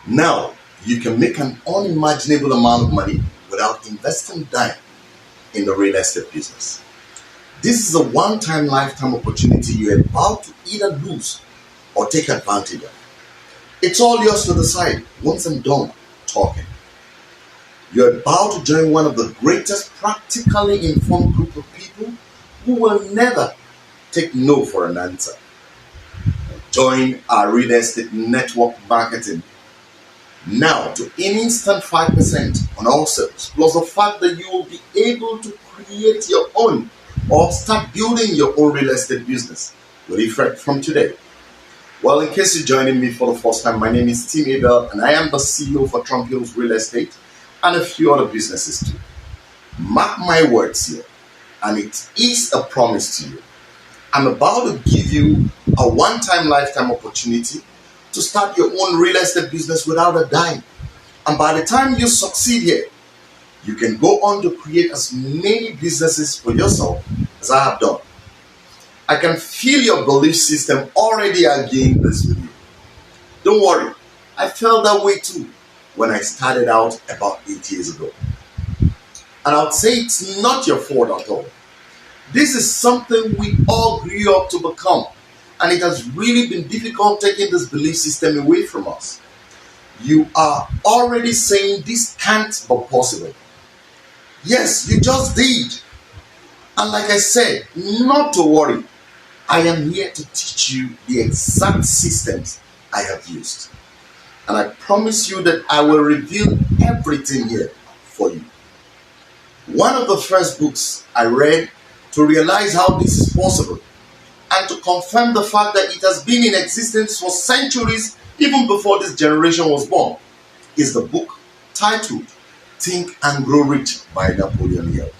Now, you can make an unimaginable amount of money without investing dime in the real estate business. This is a one-time lifetime opportunity you're about to either lose or take advantage of. It's all yours to decide once I'm done talking. You're about to join one of the greatest practically informed group of people who will never take no for an answer. Join our real estate network marketing now to an instant 5% on all sales, plus the fact that you will be able to create your own or start building your own real estate business with effect from today. Well, in case you're joining me for the first time, my name is Abel and I am the CEO for Trump Hills Real Estate and a few other businesses too. Mark my words here, and it is a promise to you. I'm about to give you a one-time lifetime opportunity to start your own real estate business without a dime. And by the time you succeed here, you can go on to create as many businesses for yourself as I have done. I can feel your belief system already arguing this with you. Don't worry, I felt that way too when I started out about 8 years ago. And I would say it's not your fault at all. This is something we all grew up to become, and it has really been difficult taking this belief system away from us. You are already saying this can't be possible. Yes, you just did. And like I said, not to worry. I am here to teach you the exact systems I have used. And I promise you that I will reveal everything here for you. One of the first books I read to realize how this is possible and to confirm the fact that it has been in existence for centuries, even before this generation was born, is the book titled Think and Grow Rich by Napoleon Hill.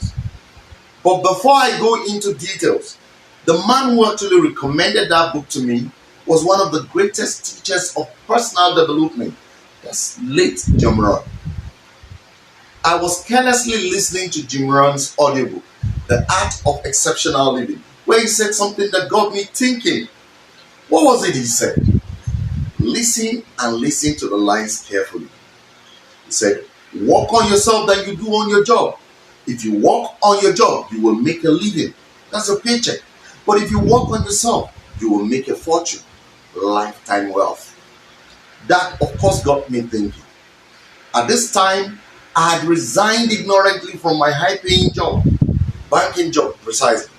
But before I go into details, the man who actually recommended that book to me was one of the greatest teachers of personal development. That's late Jim Rohn. I was carelessly listening to Jim Rohn's audiobook, The Art of Exceptional Living, where he said something that got me thinking. What was it he said? Listen and listen to the lines carefully. He said, work on yourself than you do on your job. If you work on your job, you will make a living. That's a paycheck. But if you work on yourself, you will make a fortune, lifetime wealth. That, of course, got me thinking. At this time, I had resigned ignorantly from my high-paying job, banking job precisely,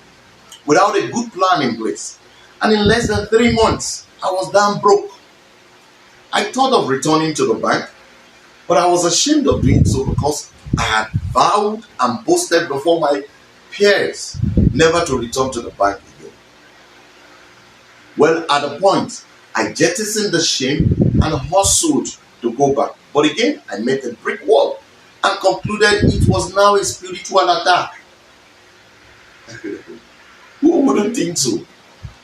without a good plan in place. And in less than 3 months, I was damn broke. I thought of returning to the bank, but I was ashamed of doing so because I had vowed and boasted before my peers never to return to the bank again. Well, at a point, I jettisoned the shame and hustled to go back. But again, I met a brick wall and concluded it was now a spiritual attack. Who wouldn't think so?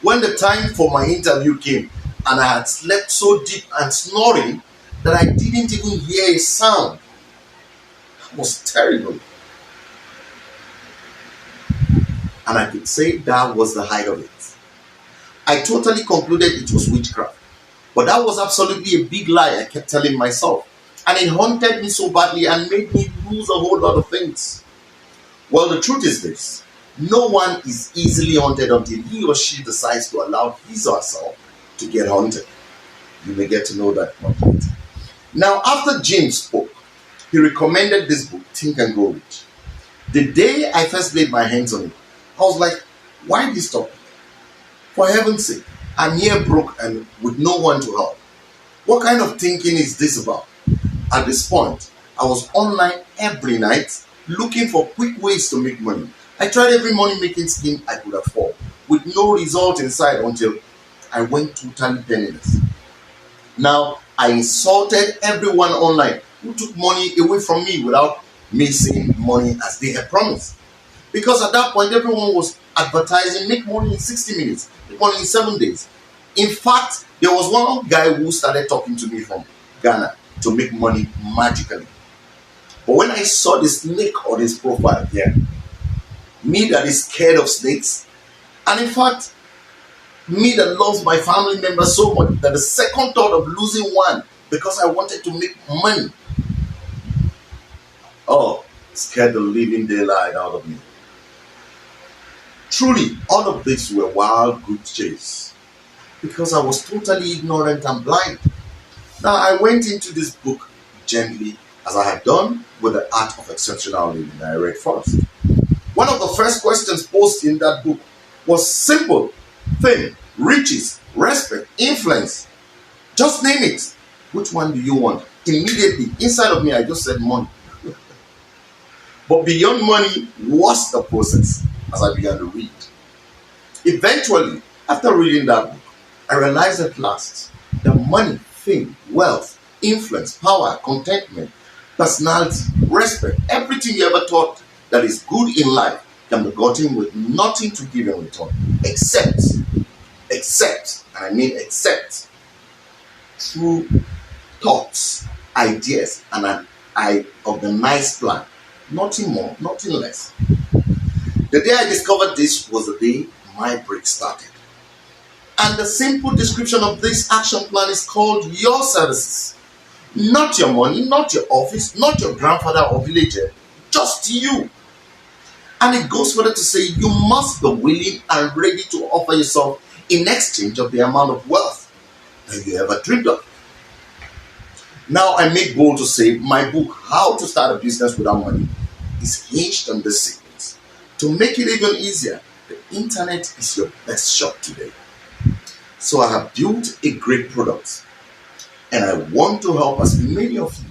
When the time for my interview came and I had slept so deep and snoring that I didn't even hear a sound, it was terrible. And I could say that was the height of it. I totally concluded it was witchcraft. But that was absolutely a big lie I kept telling myself. And it haunted me so badly and made me lose a whole lot of things. Well, the truth is this. No one is easily haunted until he or she decides to allow his or herself to get haunted. You may get to know that much later. Now, after James spoke, he recommended this book, Think and Grow Rich. The day I first laid my hands on it, I was like, why this topic? For heaven's sake, I'm here broke and with no one to help. What kind of thinking is this about? At this point, I was online every night looking for quick ways to make money. I tried every money-making scheme I could afford with no result in sight until I went totally penniless. Now, I insulted everyone online who took money away from me without me seeing money as they had promised. Because at that point, everyone was advertising, make money in 60 minutes, make money in 7 days. In fact, there was one guy who started talking to me from Ghana to make money magically. But when I saw the snake on his profile here, me that is scared of snakes, and in fact, me that loves my family members so much that the second thought of losing one because I wanted to make money. Oh, it scared the living daylight out of me. Truly, all of this were wild goose chase because I was totally ignorant and blind. Now, I went into this book gently as I had done with the art of exceptional living I read first. One of the first questions posed in that book was simple: fame, riches, respect, influence. Just name it. Which one do you want? Immediately, inside of me, I just said money. But beyond money was the process as I began to read. Eventually, after reading that book, I realized at last that money, fame, wealth, influence, power, contentment, personality, respect, everything you ever thought that is good in life can be gotten with nothing to give in return except, and I mean except, through thoughts, ideas, and an organized plan. Nothing more, nothing less. The day I discovered this was the day my break started. And the simple description of this action plan is called your services. Not your money, not your office, not your grandfather or villager, just you. And it goes further to say you must be willing and ready to offer yourself in exchange of the amount of wealth that you ever dreamed of. Now I make bold to say my book, How to Start a Business Without Money, is hinged on this sequence. To make it even easier, the internet is your best shop today. So I have built a great product, and I want to help as many of you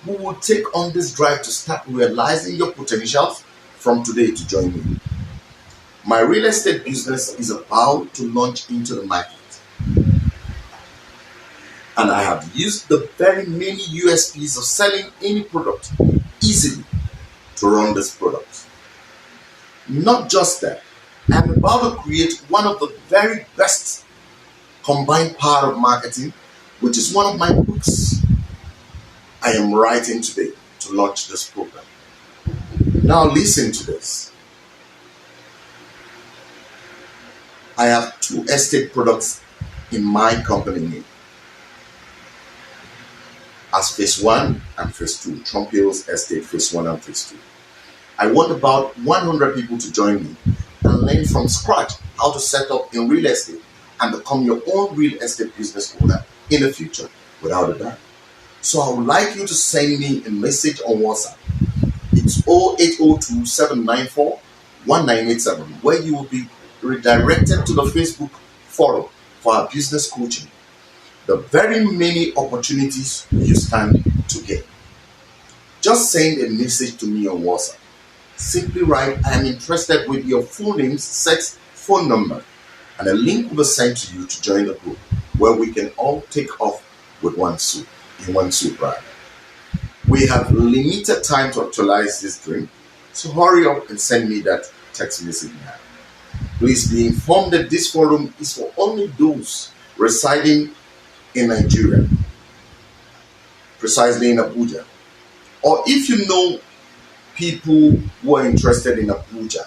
who will take on this drive to start realizing your potentials from today to join me. My real estate business is about to launch into the market, and I have used the very many USPs of selling any product easily to run this product. Not just that, I'm about to create one of the very best combined power of marketing, which is one of my books I am writing today to launch this program. Now listen to this. I have 2 estate products in my company name as phase 1 and phase 2, Trump Hills Estate phase 1 and phase 2. I want about 100 people to join me and learn from scratch how to set up in real estate and become your own real estate business owner in the future without a doubt. So I would like you to send me a message on WhatsApp. It's 0802-794-1987, where you will be redirected to the Facebook forum for our business coaching. The very many opportunities you stand to get. Just send a message to me on WhatsApp. Simply write, I am interested with your full name, sex, phone number, and a link will be sent to you to join the group where we can all take off with one soup, in one soup, right? We have limited time to actualize this dream, so hurry up and send me that text message now. Please be informed that this forum is for only those residing in Nigeria, precisely in Abuja. Or if you know people who are interested in Abuja,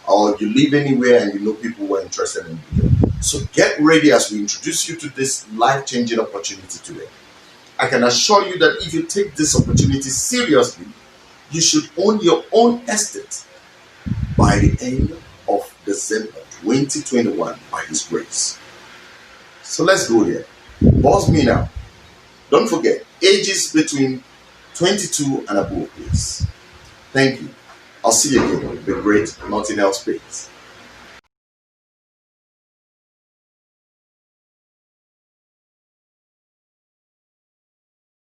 or you live anywhere and you know people who are interested in Abuja. So get ready as we introduce you to this life-changing opportunity today. I can assure you that if you take this opportunity seriously, you should own your own estate by the end of December 2021 by His grace. So let's go there. Boss me now. Don't forget, ages between 22 and above, please. Thank you. I'll see you again. The great nothing else pays.